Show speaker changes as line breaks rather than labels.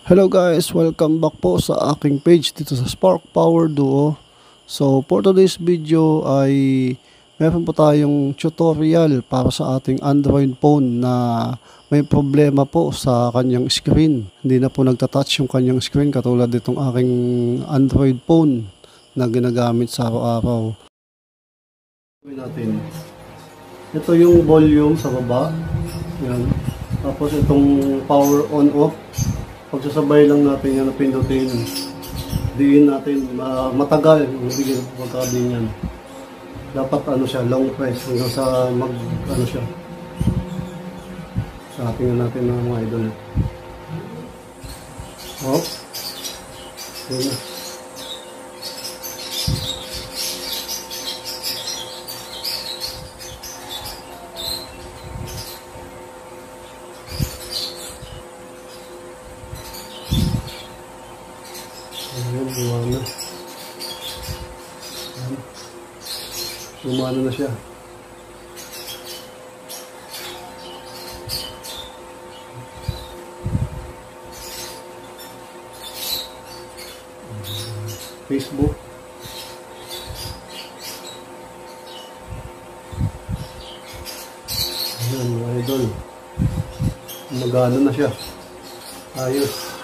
Hello guys, welcome back po sa aking page dito sa Spark Power Duo. So for today's video ay meron po tayong tutorial para sa ating Android phone na may problema po sa kanyang screen. Hindi na po nagtatouch yung kanyang screen katulad itong aking Android phone na ginagamit sa araw-araw. Ito yung volume sa baba. Yan. Tapos itong power on off. Pagsasabay lang natin yan na pindutin, diin natin, matagal yung bigyan ng pagkabing yan. Dapat ano siya, long press hanggang sa ano siya. Sa tingnan natin mga idol. Oh. Yun na. Ayan, gumana. Gumana na siya. Facebook. Ayan, mga idol. Magana na siya. Ayos.